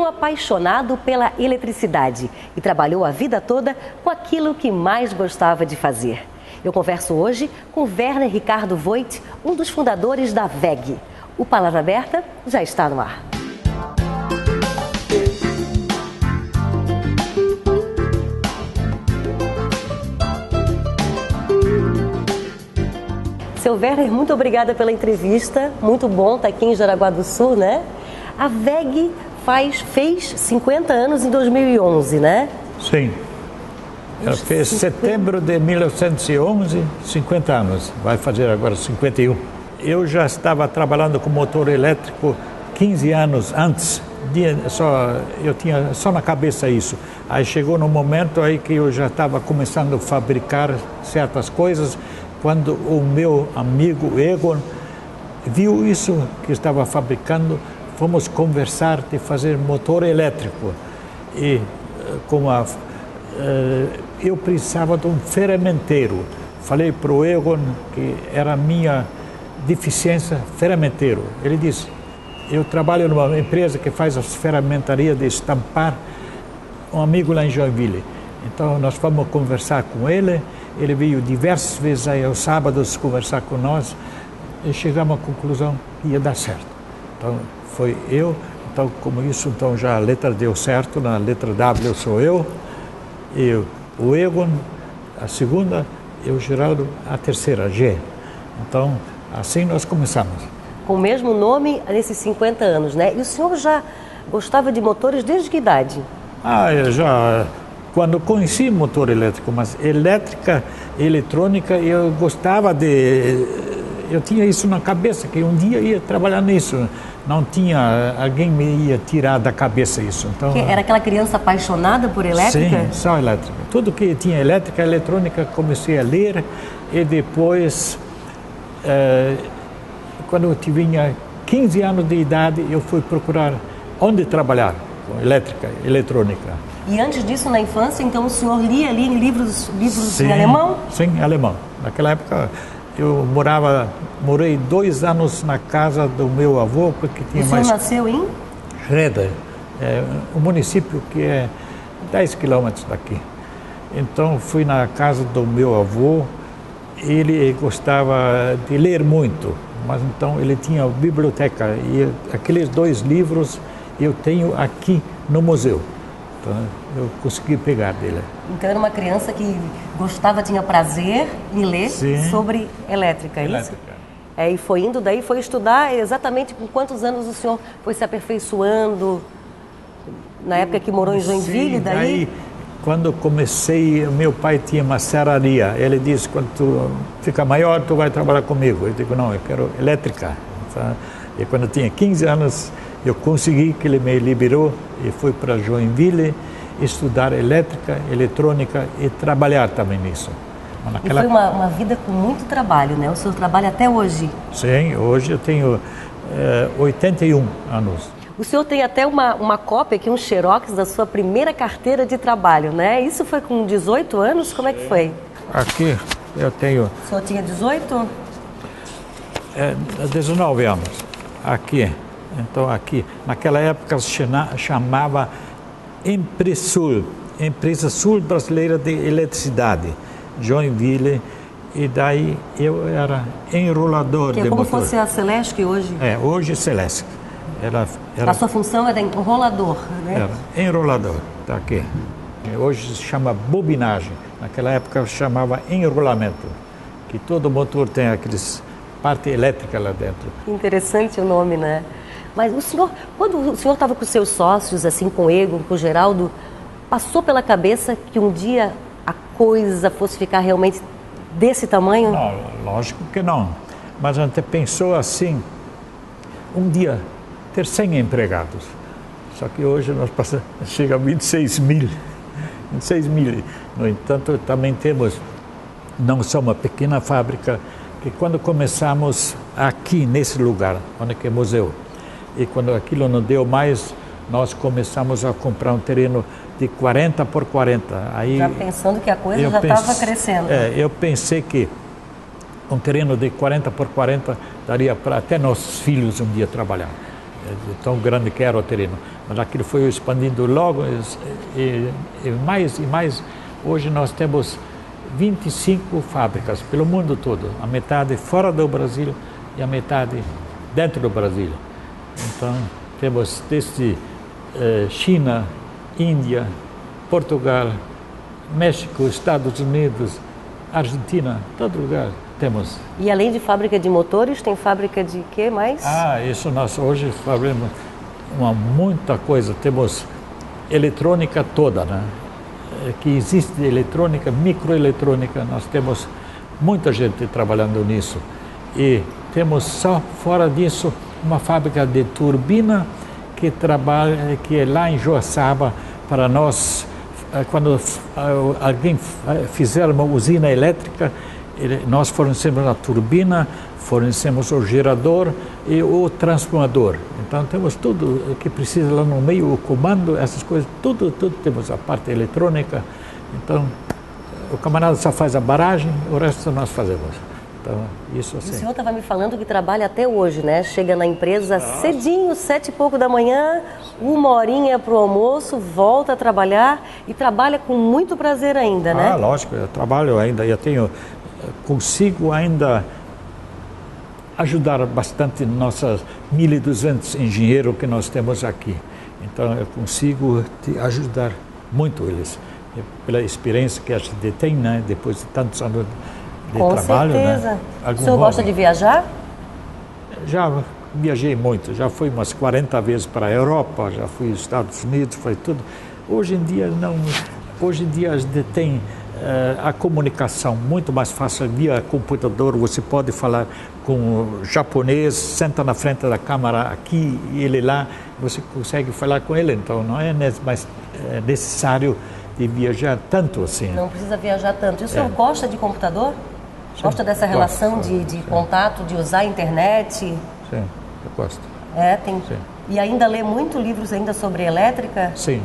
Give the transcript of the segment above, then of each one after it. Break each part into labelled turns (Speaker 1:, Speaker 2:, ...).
Speaker 1: um apaixonado pela eletricidade e trabalhou a vida toda com aquilo que mais gostava de fazer. Eu converso hoje com Werner Ricardo Voigt, um dos fundadores da WEG. O Palavra Aberta já está no ar. Seu Werner, muito obrigada pela entrevista. Muito bom estar aqui em Jaraguá do Sul, né? A WEG fez 50 anos em 2011, né?
Speaker 2: Sim. Ela fez setembro de 1911, 50 anos. Vai fazer agora 51. Eu já estava trabalhando com motor elétrico 15 anos antes. Eu tinha só na cabeça isso. Aí chegou no momento aí que eu já estava começando a fabricar certas coisas. Quando o meu amigo Egon viu isso que estava fabricando, fomos conversar de fazer motor elétrico. E eu precisava de um ferramenteiro. Falei para o Egon que era a minha deficiência ferramenteiro. Ele disse, eu trabalho numa empresa que faz as ferramentarias de estampar, um amigo lá em Joinville. Então nós fomos conversar com ele. Ele veio diversas vezes aí aos sábados conversar com nós e chegamos à conclusão que ia dar certo. Então foi eu, então como isso, então já a letra deu certo, na letra W sou eu, e o Egon, a segunda, e o Geraldo, a terceira, G. Então assim nós começamos.
Speaker 1: Com o mesmo nome nesses 50 anos, né? E o senhor já gostava de motores desde que idade?
Speaker 2: Eu já... Quando conheci motor elétrico, mas elétrica e eletrônica, eu gostava de... Eu tinha isso na cabeça, que um dia ia trabalhar nisso. Não tinha... Alguém me ia tirar da cabeça isso. Então,
Speaker 1: era aquela criança apaixonada por elétrica?
Speaker 2: Sim, só elétrica. Tudo que tinha elétrica, eletrônica, comecei a ler. E depois, quando eu tinha 15 anos de idade, eu fui procurar onde trabalhar com elétrica, eletrônica.
Speaker 1: E antes disso, na infância, então o senhor lia ali em livros
Speaker 2: Sim,
Speaker 1: em alemão?
Speaker 2: Sim, em alemão. Naquela época eu morei 2 anos na casa do meu avô, porque tinha mais...
Speaker 1: O senhor nasceu em?
Speaker 2: Reda, um município que é 10 quilômetros daqui. Então fui na casa do meu avô, ele gostava de ler muito, mas então ele tinha a biblioteca e aqueles 2 livros eu tenho aqui no museu. Então, eu consegui pegar dele.
Speaker 1: Então era uma criança que gostava, tinha prazer em ler sobre elétrica, é isso? E foi indo daí, foi estudar exatamente com quantos anos o senhor foi se aperfeiçoando, na época que morou em Joinville, daí?
Speaker 2: Quando comecei, meu pai tinha uma serraria, ele disse, quando tu fica maior, tu vai trabalhar comigo. Eu digo, não, eu quero elétrica. E quando eu tinha 15 anos, eu consegui que ele me liberou e fui para Joinville estudar elétrica, eletrônica e trabalhar também nisso.
Speaker 1: E foi uma vida com muito trabalho, né? O senhor trabalha até hoje?
Speaker 2: Sim, hoje eu tenho 81 anos.
Speaker 1: O senhor tem até uma cópia aqui, um xerox da sua primeira carteira de trabalho, né? Isso foi com 18 anos? Como é que foi?
Speaker 2: Aqui eu tenho...
Speaker 1: O senhor tinha 18?
Speaker 2: 19 anos. Aqui. Então aqui, naquela época se chamava Empresul, Empresa Sul Brasileira de Eletricidade, Joinville, e daí eu era enrolador de motor.
Speaker 1: Como fosse a Celesc hoje?
Speaker 2: Hoje Celesc.
Speaker 1: A sua função era enrolador, né?
Speaker 2: Era enrolador, tá aqui. Hoje se chama bobinagem, naquela época se chamava enrolamento, que todo motor tem aqueles parte elétrica lá dentro.
Speaker 1: Interessante o nome, né? Mas o senhor, quando o senhor estava com seus sócios, assim, com o Egon, com o Geraldo, passou pela cabeça que um dia a coisa fosse ficar realmente desse tamanho?
Speaker 2: Não, lógico que não. Mas a gente pensou assim, um dia ter 100 empregados. Só que hoje nós chega a 26 mil. 26 mil. No entanto, também temos não só uma pequena fábrica, que quando começamos aqui nesse lugar, onde é museu, e quando aquilo não deu mais, nós começamos a comprar um terreno de 40 por 40. Aí,
Speaker 1: já pensando que a coisa já estava crescendo.
Speaker 2: Eu pensei que um terreno de 40 por 40 daria para até nossos filhos um dia trabalhar. tão grande que era o terreno. Mas aquilo foi expandindo logo e mais e mais. Hoje nós temos 25 fábricas pelo mundo todo, a metade fora do Brasil e a metade dentro do Brasil. Então, temos desde China, Índia, Portugal, México, Estados Unidos, Argentina, todo lugar temos.
Speaker 1: E além de fábrica de motores, tem fábrica de quê mais?
Speaker 2: Isso nós hoje fazemos muita coisa. Temos eletrônica toda, né? Que existe eletrônica, microeletrônica, nós temos muita gente trabalhando nisso. E temos só fora disso uma fábrica de turbina que trabalha, que é lá em Joaçaba, para nós, quando alguém fizer uma usina elétrica, nós fornecemos a turbina, fornecemos o gerador e o transformador. Então temos tudo que precisa lá no meio, o comando, essas coisas, tudo temos a parte eletrônica. Então o camarada só faz a barragem, o resto nós fazemos. Então, isso assim.
Speaker 1: O senhor estava me falando que trabalha até hoje, né? Chega na empresa cedinho, 7h pouco da manhã, 1 horinha para o almoço, volta a trabalhar e trabalha com muito prazer ainda, né?
Speaker 2: Lógico, eu trabalho ainda, consigo ainda ajudar bastante nossos 1.200 engenheiros que nós temos aqui. Então eu consigo ajudar muito eles, pela experiência que a gente tem, né? Depois de tantos anos de trabalho. Com certeza. Né? O senhor gosta de viajar? Já viajei muito, já fui umas 40 vezes para a Europa, já fui aos Estados Unidos, foi tudo. Hoje em dia não, hoje em dia a gente tem a comunicação muito mais fácil via computador. Você pode falar com o japonês, senta na frente da câmera aqui e ele lá, você consegue falar com ele. Então não é mais necessário de viajar tanto assim.
Speaker 1: Não precisa viajar tanto. E o senhor gosta de computador? Gosta dessa relação de contato, de usar a internet?
Speaker 2: Sim, eu gosto.
Speaker 1: Tem. Sim. E ainda lê muito livros ainda sobre elétrica?
Speaker 2: Sim,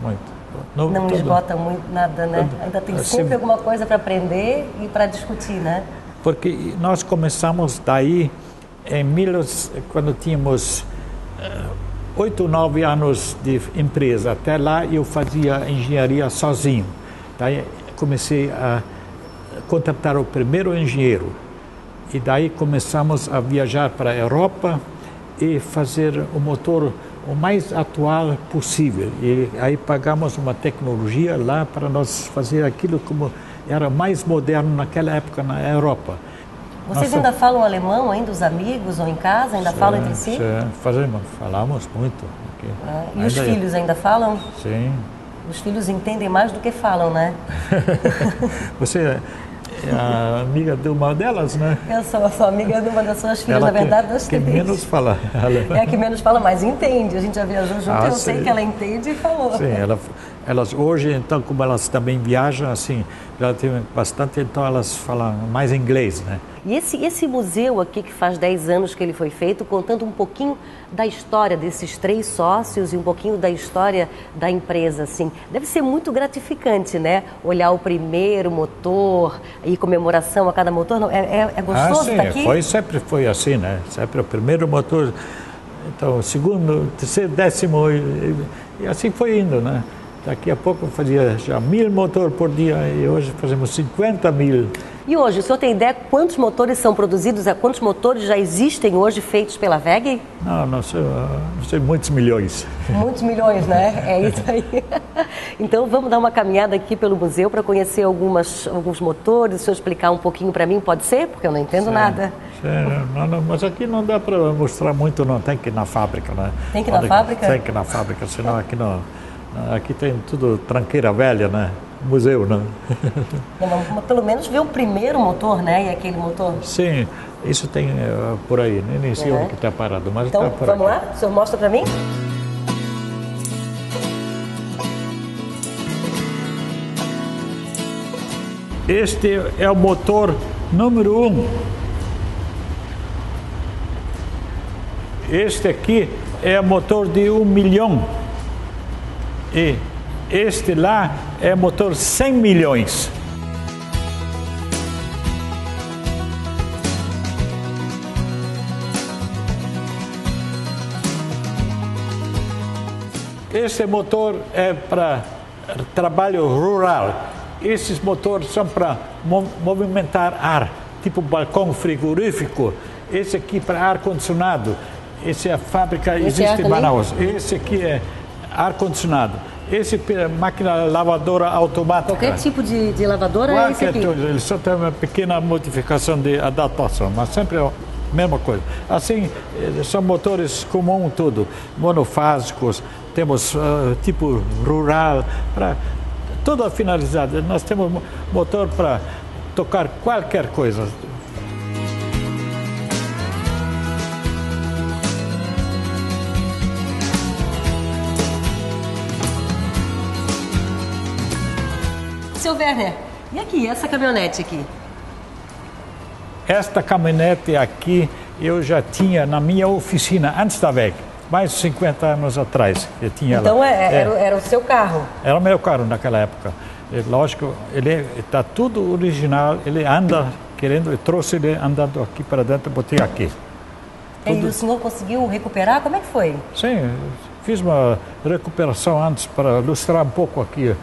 Speaker 2: muito.
Speaker 1: Não esgota muito nada, né? Ainda tem sempre alguma coisa para aprender e para discutir, né?
Speaker 2: Porque nós começamos daí quando tínhamos 8 ou 9 anos de empresa. Até lá eu fazia engenharia sozinho. Daí comecei a contratar o primeiro engenheiro. E daí começamos a viajar para a Europa e fazer o motor o mais atual possível. E aí pagamos uma tecnologia lá para nós fazer aquilo como era mais moderno naquela época na Europa.
Speaker 1: Vocês ainda falam alemão, ainda os amigos ou em casa, ainda falam entre si?
Speaker 2: Falamos muito.
Speaker 1: E os filhos ainda falam?
Speaker 2: Sim.
Speaker 1: Os filhos entendem mais do que falam, né?
Speaker 2: Você é a amiga de uma delas, né?
Speaker 1: Eu sou amiga de uma das suas filhas, na verdade, das três.
Speaker 2: Que menos fala alemão.
Speaker 1: É a que menos fala, mas entende. A gente já viajou junto, eu sei que ela entende e falou.
Speaker 2: Sim, elas hoje, então, como elas também viajam, assim, já tem bastante, então elas falam mais inglês, né?
Speaker 1: E esse museu aqui, que faz 10 anos que ele foi feito, contando um pouquinho da história desses 3 sócios e um pouquinho da história da empresa, assim, deve ser muito gratificante, né? Olhar o primeiro motor e comemoração a cada motor, não, é gostoso estar aqui?
Speaker 2: Sempre foi assim, né? Sempre o primeiro motor, então o segundo, terceiro, 10º, e assim foi indo, né? Daqui a pouco fazia já 1.000 motores por dia e hoje fazemos 50.000.
Speaker 1: E hoje, o senhor tem ideia quantos motores são produzidos, quantos motores já existem hoje feitos pela WEG?
Speaker 2: Não sei, muitos milhões.
Speaker 1: Muitos milhões, né? É isso aí. Então vamos dar uma caminhada aqui pelo museu para conhecer alguns motores, o senhor explicar um pouquinho para mim, pode ser? Porque eu não entendo nada.
Speaker 2: Não, mas aqui não dá para mostrar muito, não. Tem que ir na fábrica, né?
Speaker 1: Tem que ir na fábrica?
Speaker 2: Tem que ir na fábrica, senão aqui não. Aqui tem tudo tranqueira velha, né? Museu, né?
Speaker 1: Mas pelo menos ver o primeiro motor, né? E aquele motor.
Speaker 2: Sim, isso tem por aí, nem sei onde que está parado, mas
Speaker 1: então,
Speaker 2: está por
Speaker 1: vamos
Speaker 2: aqui.
Speaker 1: lá? O senhor mostra para mim?
Speaker 2: Este é o motor número 1. Este aqui é o motor de 1 milhão. E este lá é motor 100 milhões. Esse motor é para trabalho rural. Esses motores são para movimentar ar, tipo balcão frigorífico. Esse aqui para ar-condicionado. Essa é a fábrica, existe em Manaus. Esse aqui é ar-condicionado. Esse é máquina lavadora automática.
Speaker 1: Qualquer tipo de lavadora é esse aqui?
Speaker 2: Ele só tem uma pequena modificação de adaptação, mas sempre é a mesma coisa. Assim, são motores comuns tudo, monofásicos, temos tipo rural, para toda a finalidade. Nós temos motor para tocar qualquer coisa.
Speaker 1: Seu Werner, e aqui, essa caminhonete aqui?
Speaker 2: Esta caminhonete aqui eu já tinha na minha oficina antes da WEG, mais de 50 anos atrás. Eu tinha
Speaker 1: então era o seu carro?
Speaker 2: Era o meu carro naquela época. Lógico, ele está tudo original, ele anda querendo, eu trouxe ele andando aqui para dentro, botei aqui.
Speaker 1: E o senhor conseguiu recuperar? Como é que foi?
Speaker 2: Sim, fiz uma recuperação antes para ilustrar um pouco aqui.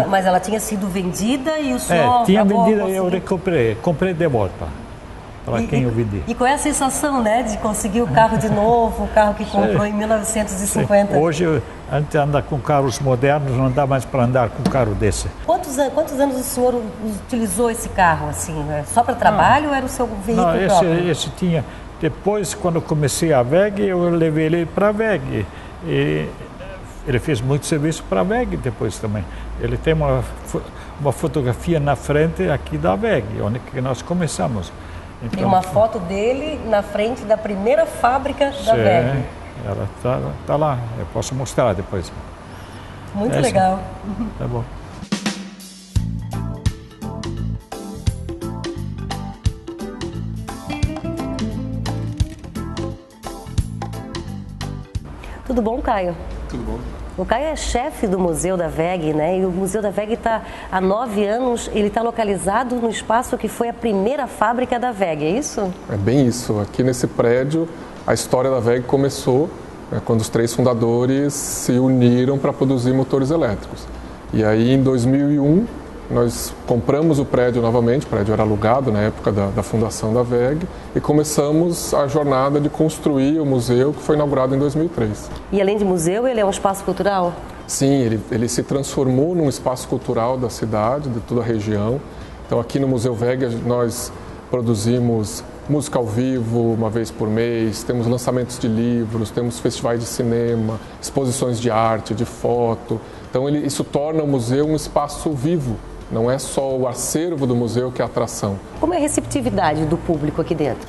Speaker 1: Mas ela tinha sido vendida e o senhor...
Speaker 2: tinha vendida e eu recuperei, comprei de volta para quem eu vendi.
Speaker 1: E qual é a sensação, né, de conseguir o carro de novo, o carro que comprou em 1950?
Speaker 2: Sim. Hoje a gente anda com carros modernos, não dá mais para andar com um carro desse.
Speaker 1: Quantos anos o senhor utilizou esse carro, assim? Só para trabalho ou era o seu veículo próprio?
Speaker 2: Esse tinha... Depois, quando comecei a WEG, eu levei ele para a WEG. E ele fez muito serviço para a WEG depois também. Ele tem uma fotografia na frente aqui da WEG, onde que nós começamos. Então,
Speaker 1: tem uma foto dele na frente da primeira fábrica da WEG.
Speaker 2: Ela tá lá, eu posso mostrar depois.
Speaker 1: Muito legal.
Speaker 2: Tá bom.
Speaker 1: Tudo bom, Caio?
Speaker 3: Tudo bom.
Speaker 1: O Caio é chefe do Museu da WEG, né? E o Museu da WEG está há 9 anos, ele está localizado no espaço que foi a primeira fábrica da WEG, é isso?
Speaker 3: É bem isso. Aqui nesse prédio, a história da WEG começou quando os 3 fundadores se uniram para produzir motores elétricos. E aí, em 2001, nós compramos o prédio novamente, o prédio era alugado na época da fundação da WEG, e começamos a jornada de construir o museu, que foi inaugurado em 2003.
Speaker 1: E além de museu, ele é um espaço cultural?
Speaker 3: Sim, ele se transformou num espaço cultural da cidade, de toda a região. Então aqui no Museu WEG nós produzimos música ao vivo uma vez por mês, temos lançamentos de livros, temos festivais de cinema, exposições de arte, de foto. Então isso torna o museu um espaço vivo. Não é só o acervo do museu que é a atração.
Speaker 1: Como é a receptividade do público aqui dentro?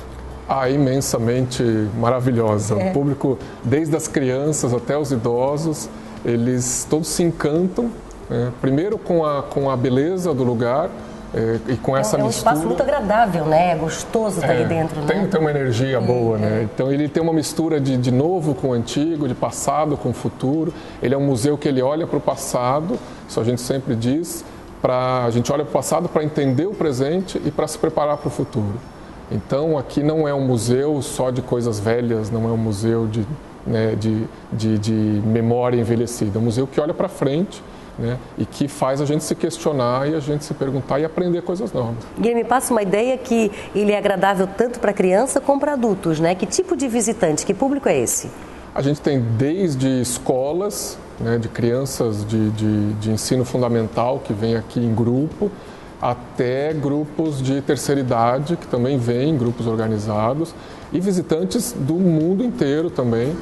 Speaker 3: Imensamente maravilhosa. O público, desde as crianças até os idosos, eles todos se encantam, primeiro com a beleza do lugar e com essa mistura. É um
Speaker 1: espaço muito agradável, né? É gostoso estar ali dentro. Né?
Speaker 3: Tem uma energia boa, né? Então ele tem uma mistura de novo com o antigo, de passado com o futuro. Ele é um museu que ele olha para o passado, isso a gente sempre diz, a gente olha para o passado para entender o presente e para se preparar para o futuro. Então, aqui não é um museu só de coisas velhas, não é um museu de memória envelhecida. É um museu que olha para frente, né, e que faz a gente se questionar e a gente se perguntar e aprender coisas novas.
Speaker 1: E ele me passa uma ideia que ele é agradável tanto para criança como para adultos, né? Que tipo de visitante, que público é esse?
Speaker 3: A gente tem desde escolas, de crianças de ensino fundamental que vêm aqui em grupo, até grupos de terceira idade que também vêm, grupos organizados, e visitantes do mundo inteiro também.